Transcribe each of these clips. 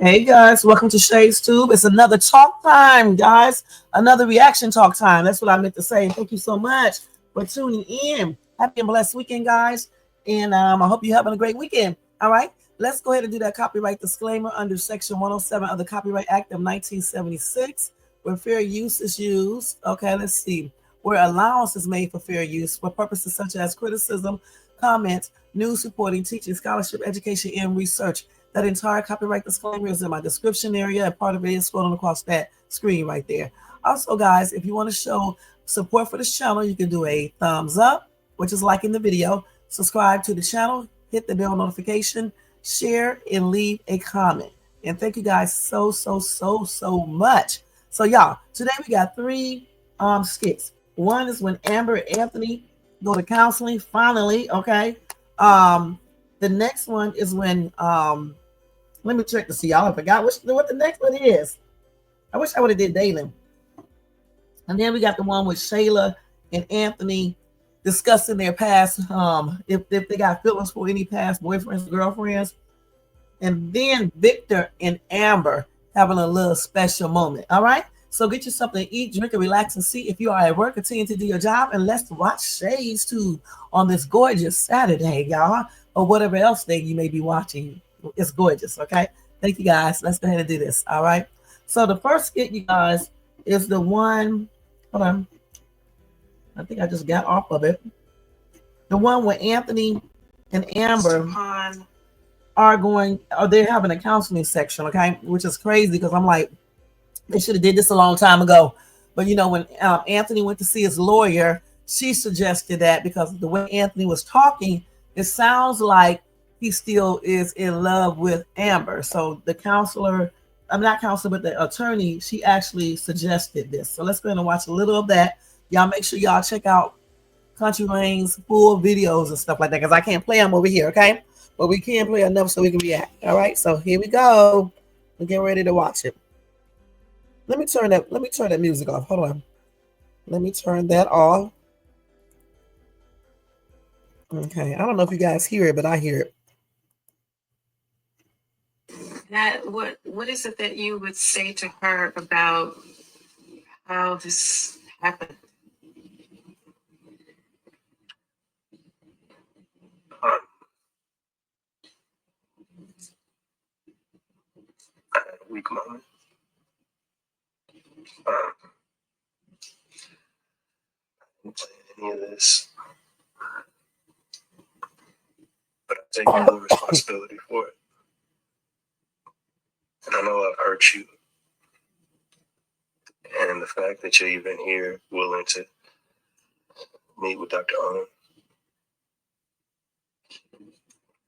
Hey guys, welcome to Shay's Tube. It's another talk time, guys. Another reaction talk time. That's what I meant to say. Thank you so much for tuning in. Happy and blessed weekend, guys. And I hope you're having a great weekend. All right, let's go ahead and do that copyright disclaimer under Section 107 of the Copyright Act of 1976, where fair use is used. Okay, let's see. Where allowance is made for fair use for purposes such as criticism, comments, news reporting, teaching, scholarship, education, and research. That entire copyright disclaimer is in my description area, and part of it is scrolling across that screen right there. Also, guys, if you want to show support for this channel, you can do a thumbs up, which is liking the video, subscribe to the channel, hit the bell notification, share, and leave a comment. And thank you guys so much. So, y'all, today we got three skits. One is when Amber and Anthony go to counseling, finally, okay? The next one is when let me check to see. Y'all, I forgot what the next one is. I wish I would have did Dalen. And then we got the one with Shayla and Anthony discussing their past, if they got feelings for any past boyfriends, girlfriends. And then Victor and Amber having a little special moment. All right. So get you something to eat, drink, and relax and see. If you are at work, continue to do your job, and let's watch Shay's Tube on this gorgeous Saturday, y'all, or whatever else day you may be watching. It's gorgeous, okay? Thank you, guys. Let's go ahead and do this, all right? So the first skit, you guys, is the one, hold on. I think I just got off of it. The one where Anthony and Amber they're having a counseling section, okay? Which is crazy because I'm like, they should have did this a long time ago. But, you know, when Anthony went to see his lawyer, she suggested that because the way Anthony was talking, it sounds like he still is in love with Amber. So the counselor, I'm not counselor, but the attorney, she actually suggested this. So let's go ahead and watch a little of that. Y'all make sure y'all check out Country Wayne's full videos and stuff like that, because I can't play them over here, okay? But we can play enough so we can react. All right, so here we go. We're getting ready to watch it. Let me turn that music off. Hold on. Let me turn that off. Okay, I don't know if you guys hear it, but I hear it. What is it that you would say to her about how this happened? I had a weak moment. I didn't plan any of this, but I take full responsibility for it. And I know I've hurt you. And the fact that you're even here willing to meet with Dr. Owen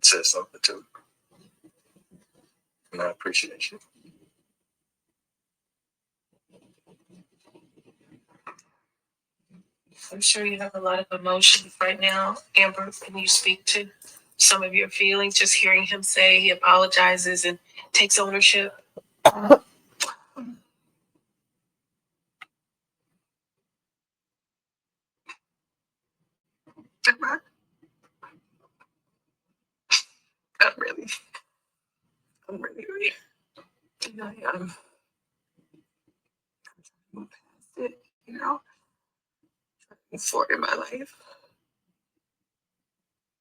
says something to me. And I appreciate you. I'm sure you have a lot of emotions right now. Amber, can you speak to some of your feelings? Just hearing him say he apologizes and takes ownership. I'm really, you know, I'm past it, you know, forward in my life.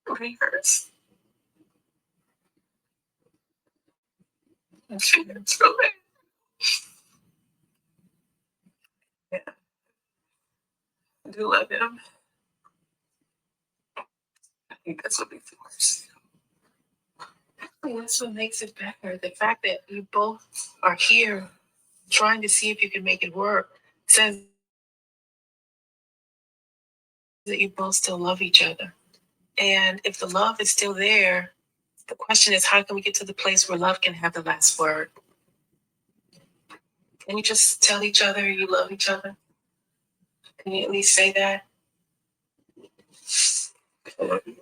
It really hurts. And she hurts so bad. Yeah. I do love him. I think that's what makes it worse. And that's what makes it better. The fact that you both are here trying to see if you can make it work says that you both still love each other. And if the love is still there, the question is, how can we get to the place where love can have the last word? Can you just tell each other you love each other? Can you at least say that? I love you.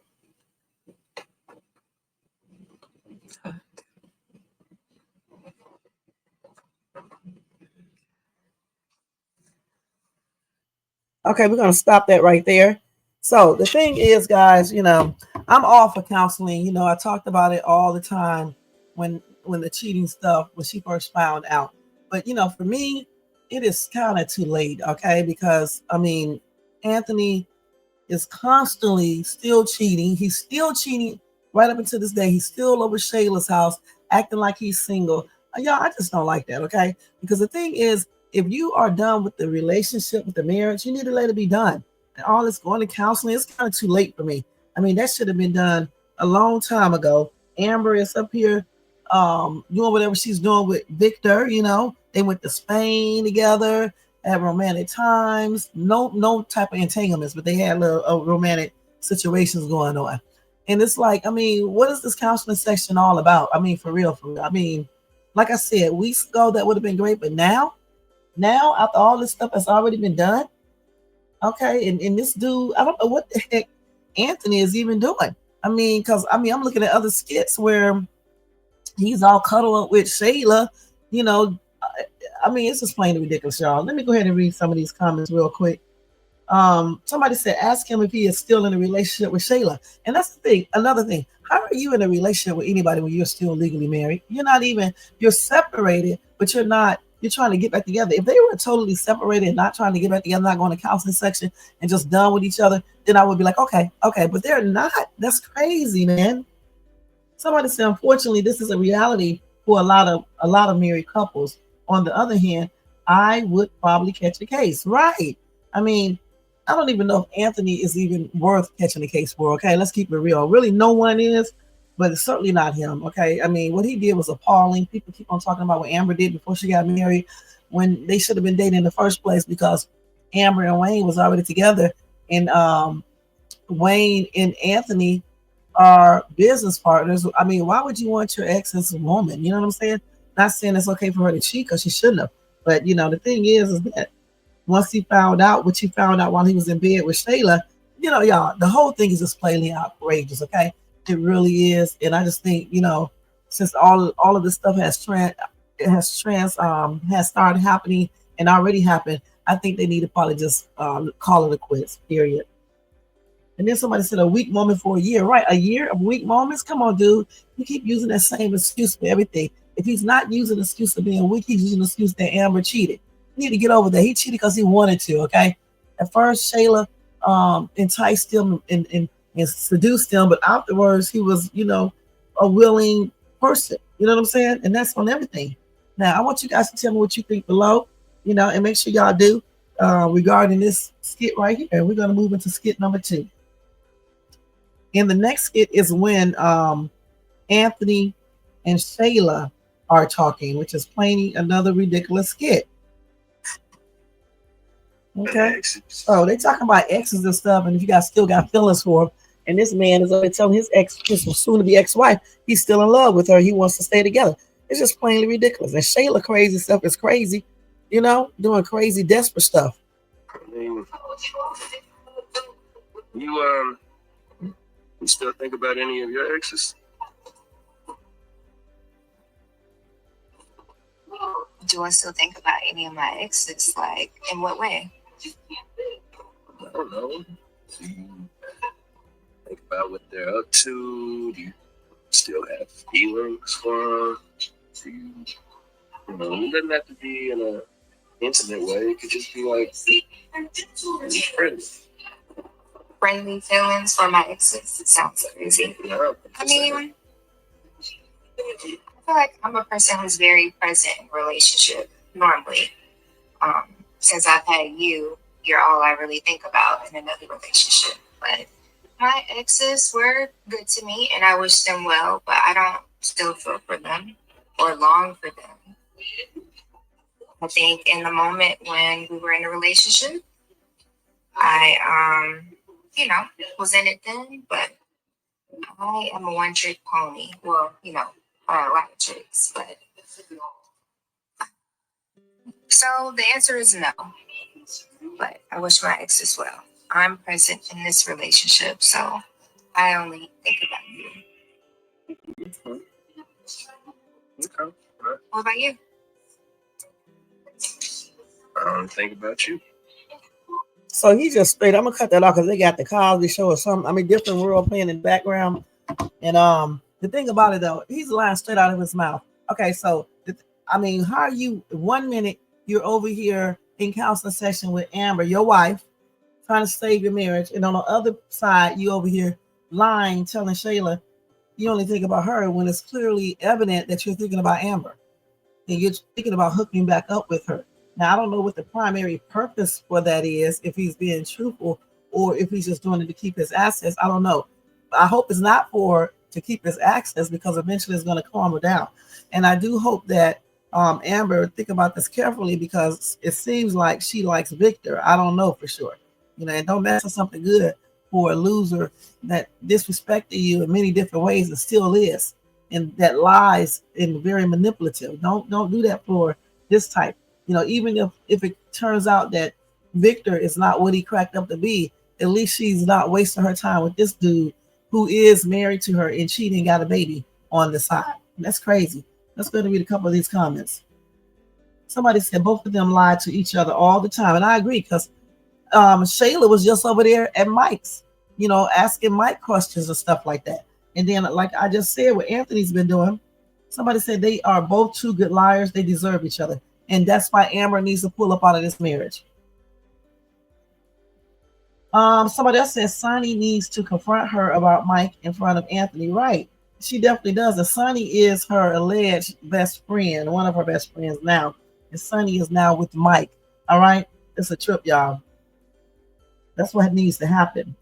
Okay, we're going to stop that right there. So the thing is, guys, you know, I'm all for counseling. You know, I talked about it all the time when when the cheating stuff when she first found out. But for me, it is kind of too late, okay? Because I mean, Anthony is constantly still cheating. He's still cheating right up until this day. He's still over Shayla's house, acting like he's single. Y'all, I just don't like that, okay? Because the thing is, if you are done with the relationship, with the marriage, you need to let it be done. And all this going to counseling, it's kind of too late for me. I mean, that should have been done a long time ago. Amber is up here doing whatever she's doing with Victor. They went to Spain together, had romantic times, no type of entanglements, but they had little romantic situations going on. And it's like, I mean, what is this counseling section all about? I mean, for real, for real. I mean, like I said, weeks ago that would have been great, but now after all this stuff has already been done, okay, and this dude, I don't know what the heck Anthony is even doing. I mean, because I'm looking at other skits where he's all cuddled up with Shayla, you know. I mean, it's just plain ridiculous, y'all. Let me go ahead and read some of these comments real quick. Somebody said, ask him if he is still in a relationship with Shayla. And that's the thing. Another thing, how are you in a relationship with anybody when you're still legally married? You're separated, but you're trying to get back together. If they were totally separated and not trying to get back together, not going to counseling section and just done with each other, then I would be like, okay, but they're not. That's crazy, man. Somebody said, unfortunately, this is a reality for a lot of married couples. On the other hand, I would probably catch a case. Right. I mean, I don't even know if Anthony is even worth catching a case for. Okay, let's keep it real. Really, no one is, but it's certainly not him. Okay, I mean, what he did was appalling. People keep on talking about what Amber did before she got married, when they should have been dating in the first place, because Amber and Wayne was already together, and Wayne and Anthony are business partners. I mean, why would you want your ex as a woman? You know what I'm saying? Not saying it's okay for her to cheat, because she shouldn't have. But the thing is that once he found out what he found out while he was in bed with Shayla, y'all, the whole thing is just plainly outrageous. Okay, it really is. And I just think, since all of this stuff has started happening and already happened, I think they need to probably just call it a quits. Period. And then somebody said a weak moment for a year. Right, a year of weak moments? Come on, dude. You keep using that same excuse for everything. If he's not using the excuse of being weak, he's using the excuse that Amber cheated. You need to get over that. He cheated because he wanted to, okay? At first, Shayla enticed him and seduced him, but afterwards, he was, a willing person. You know what I'm saying? And that's on everything. Now, I want you guys to tell me what you think below, and make sure y'all do regarding this skit right here. We're going to move into skit number 2. And the next skit is when Anthony and Shayla are talking, which is plainly another ridiculous skit. Okay. Oh, they talking about exes and stuff, and if you guys still got feelings for him, and this man is already telling his soon-to-be ex-wife he's still in love with her, he wants to stay together. It's just plainly ridiculous. And Shayla crazy stuff is crazy, doing crazy, desperate stuff. I mean, you still think about any of your exes? Do I still think about any of my exes? Like, in what way? I don't know. Do you think about what they're up to? Do you still have feelings for them? Do you, it doesn't have to be in an intimate way. It could just be like friends. Friendly feelings for my exes? It sounds crazy. I mean, I feel like I'm a person who's very present in relationship normally. Since I've had you're all I really think about in another relationship. But my exes were good to me and I wish them well, but I don't still feel for them or long for them. I think in the moment when we were in a relationship, I was in it then, but I am a one-trick pony. Well, a lot of tricks, but so the answer is no. But I wish my exes well. I'm present in this relationship, so I only think about you. Okay. What about you? I don't think about you. So he just straight. I'm gonna cut that off because they got the Cosby Show or something. I mean, different world playing in the background. And the thing about it though, he's lying straight out of his mouth. Okay, so I mean, how are you? 1 minute you're over here in counseling session with Amber, your wife, trying to save your marriage, and on the other side, you over here lying, telling Shayla you only think about her when it's clearly evident that you're thinking about Amber and you're thinking about hooking back up with her. Now, I don't know what the primary purpose for that is, if he's being truthful or if he's just doing it to keep his access. I don't know. I hope it's not for to keep his access, because eventually it's going to calm her down. And I do hope that Amber think about this carefully, because it seems like she likes Victor. I don't know for sure. And don't mess with something good for a loser that disrespected you in many different ways and still is, and that lies and very manipulative. Don't do that for this type. Even if it turns out that Victor is not what he cracked up to be, at least she's not wasting her time with this dude who is married to her and cheating and got a baby on the side. That's crazy. Let's go to read a couple of these comments. Somebody said both of them lied to each other all the time, and I agree, because Shayla was just over there at Mike's, asking Mike questions and stuff like that. And then, like I just said, what Anthony's been doing, somebody said they are both two good liars. They deserve each other. And that's why Amber needs to pull up out of this marriage. Somebody else says Sonny needs to confront her about Mike in front of Anthony. Right. She definitely does. And Sonny is her alleged best friend, one of her best friends now. And Sonny is now with Mike. All right. It's a trip, y'all. That's what needs to happen.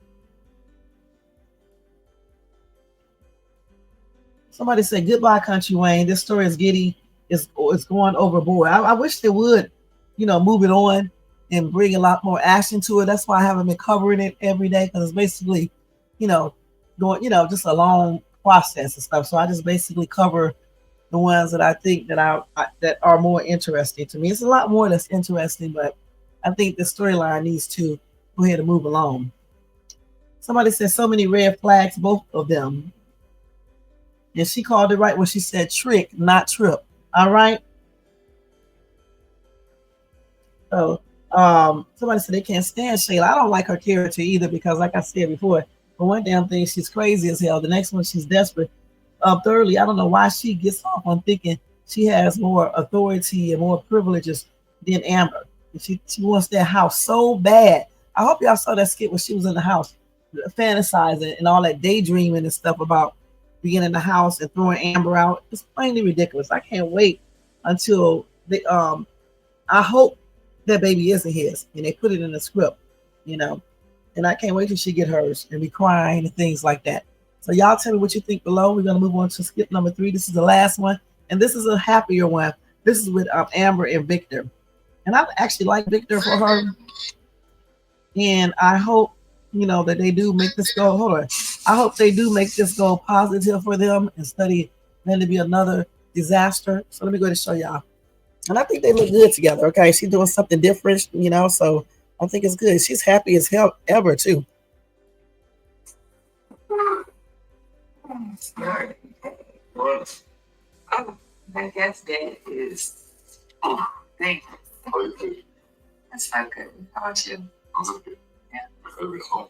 Somebody said, goodbye, Country Wayne. This story is giddy. It's going overboard. I wish they would, move it on and bring a lot more action to it. That's why I haven't been covering it every day, because it's basically, going, just a long process and stuff. So I just basically cover the ones that I think that that are more interesting to me. It's a lot more that's interesting, but I think the storyline needs to go ahead and move along. Somebody said so many red flags, both of them. And she called it right when she said trick, not trip. All right. So somebody said they can't stand Shayla. I don't like her character either, because like I said before, for one damn thing, she's crazy as hell. The next one, she's desperate. Thirdly, I don't know why she gets off on thinking she has more authority and more privileges than Amber. She wants that house so bad. I hope y'all saw that skit when she was in the house, fantasizing and all that daydreaming and stuff about being in the house and throwing Amber out. It's plainly ridiculous. I can't wait until they I hope that baby isn't his and they put it in the script, and I can't wait till she get hers and be crying and things like that. So y'all tell me what you think below. We're gonna move on to skip number 3. This is the last one, and this is a happier one. This is with Amber and Victor, and I actually like Victor for her, and I hope that they do make this go. Hold on. I hope they do make this go positive for them instead of then to be another disaster. So let me go to show y'all. And I think they look good together. Okay. She's doing something different, so I think it's good. She's happy as hell ever too. Smart. Oh, I guess that is. Oh, thank you. That's so good. How about you? Yeah. Oh,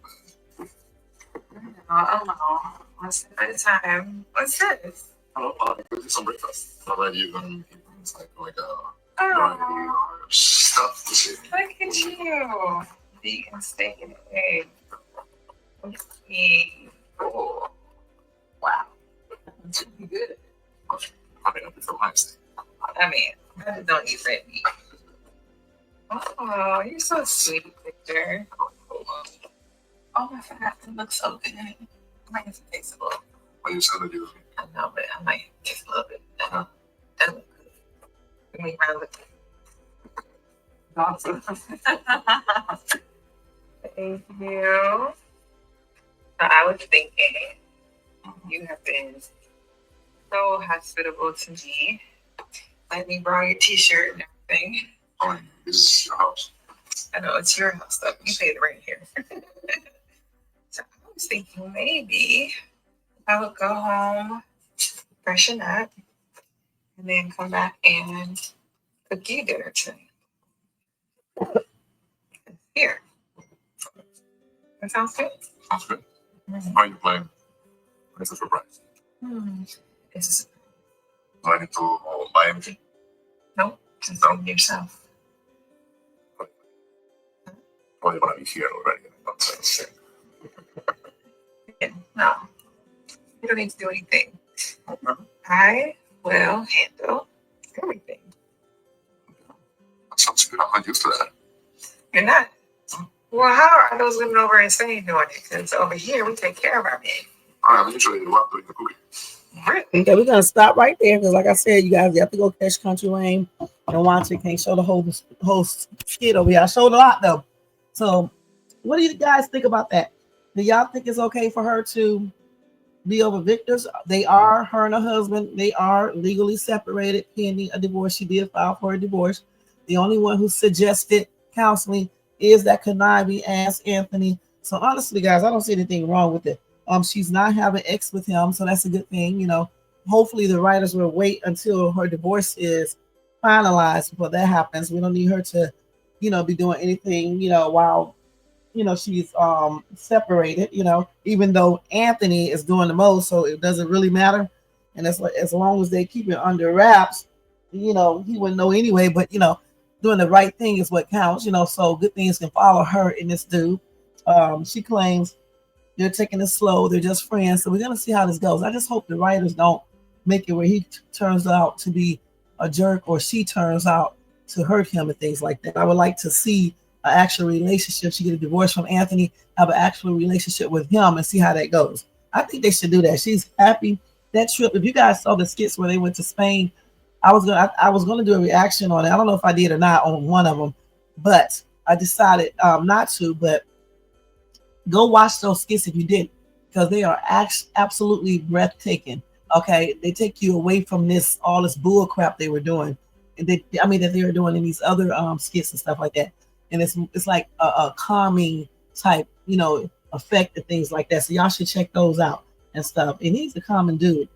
one step at a time. What's this? Some breakfast. I read you it's like Oh, stuff to see. look at you. Vegan steak and egg. Okay. Oh, wow. That's really good. I mean, I'll be for my steak. I just don't eat red meat. Oh, you're so sweet, Victor. Oh, I forgot to look so good. I might have to taste a little. What are you trying to do? I know, but I might taste a little bit. That look good. Let me round it. Awesome. Thank you. So I was thinking, you have been so hospitable to me. Let me borrow your t-shirt and everything. Oh, this is your house. I know it's your house stuff. You pay the rent here. So I was thinking maybe I would go home, freshen up, and then come back and cook you dinner tonight. Here. That sounds good. Sounds good. How are you playing? It's a surprise. It's Running through Miami. Nope, just from yourself. Probably want to be here already. No, you don't need to do anything. Okay. I will handle everything. That sounds good. I'm not used to that. You're not. Well, how are those women over in Spain doing it? Because over here, we take care of our men. I'm usually the one doing the cooking. Really? Okay, we're gonna stop right there because, like I said, you guys have to go catch Country Wayne and watch it. Can't show the whole skit over here. I showed a lot though. So, what do you guys think about that? Do y'all think it's okay for her to be over Victor's? They are, her and her husband, they are legally separated pending a divorce. She did file for a divorce. The only one who suggested counseling is that conniving ass Anthony. So honestly, guys, I don't see anything wrong with it. She's not having ex with him, so that's a good thing. Hopefully the writers will wait until her divorce is finalized before that happens. We don't need her to, be doing anything, while she's separated, even though Anthony is doing the most, so it doesn't really matter. And it's like, as long as they keep it under wraps, he wouldn't know anyway. But doing the right thing is what counts, so good things can follow her in this dude. She claims they're taking it slow, they're just friends. So we're gonna see how this goes. I just hope the writers don't make it where he turns out to be a jerk or she turns out to hurt him and things like that. I would like to see an actual relationship. She get a divorce from Anthony, have an actual relationship with him, and see how that goes. I think they should do that. She's happy. That trip, if you guys saw the skits where they went to Spain, I was gonna do a reaction on it. I don't know if I did or not on one of them, but I decided not to. But go watch those skits if you didn't, because they are absolutely breathtaking. Okay, they take you away from all this bull crap they were doing, and that they were doing in these other skits and stuff like that. And it's like a calming type, effect and things like that. So y'all should check those out and stuff. And he's a common dude.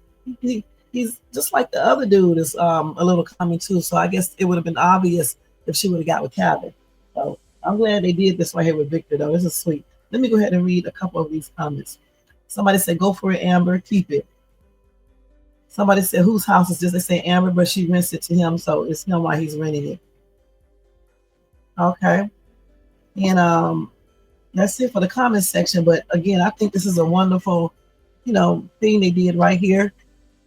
He's just like the other dude is a little calming too. So I guess it would have been obvious if she would have got with Calvin. So I'm glad they did this right here with Victor though. This is sweet. Let me go ahead and read a couple of these comments. Somebody said, "Go for it, Amber. Keep it." Somebody said, "Whose house is this?" They say Amber, but she rents it to him, so it's him why he's renting it. Okay. And that's it for the comment section. But again, I think this is a wonderful, thing they did right here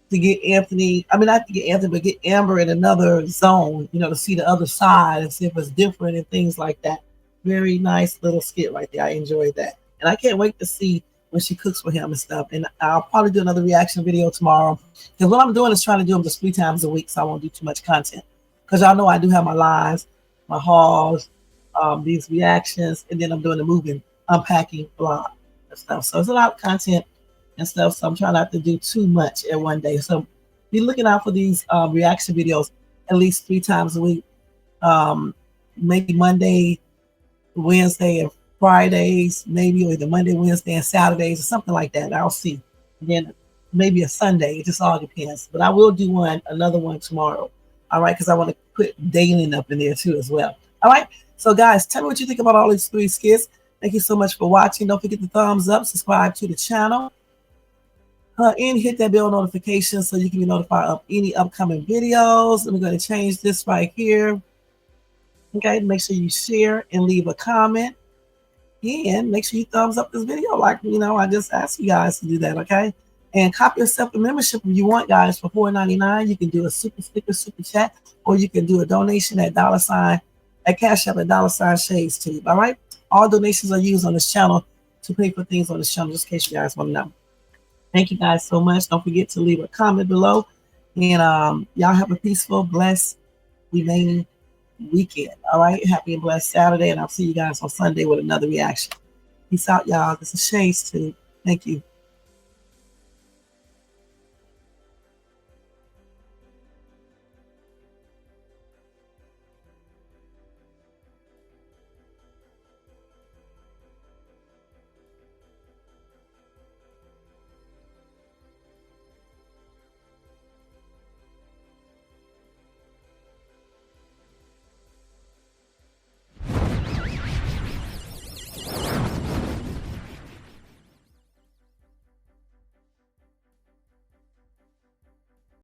to get Anthony. I mean, not to get Anthony, but get Amber in another zone, to see the other side and see if it's different and things like that. Very nice little skit right there. I enjoyed that. And I can't wait to see when she cooks for him and stuff. And I'll probably do another reaction video tomorrow. Because what I'm doing is trying to do them just 3 times a week, so I won't do too much content. Because y'all know I do have my lives, my hauls, these reactions, and then I'm doing the moving, unpacking vlog and stuff. So it's a lot of content and stuff. So I'm trying not to do too much in one day. So be looking out for these reaction videos at least 3 times a week. Maybe Monday, Wednesday, and Fridays, maybe, or either Monday, Wednesday, and Saturdays, or something like that. I'll see. And then maybe a Sunday. It just all depends. But I will do another one tomorrow. All right, because I want to put Dalen up in there too as well. All right. So guys, tell me what you think about all these 3 skits. Thank you so much for watching. Don't forget the thumbs up, subscribe to the channel, and hit that bell notification so you can be notified of any upcoming videos. I'm going to change this right here. Okay, make sure you share and leave a comment. And make sure you thumbs up this video. Like, I just asked you guys to do that, okay? And copy yourself a membership if you want, guys, for $4.99. You can do a super sticker, super chat, or you can do a donation at Cash App at $Shades. All right? All donations are used on this channel to pay for things on this channel, just in case you guys want to know. Thank you guys so much. Don't forget to leave a comment below. And y'all have a peaceful, blessed, remaining weekend. All right? Happy and blessed Saturday. And I'll see you guys on Sunday with another reaction. Peace out, y'all. This is Shay's too. Thank you.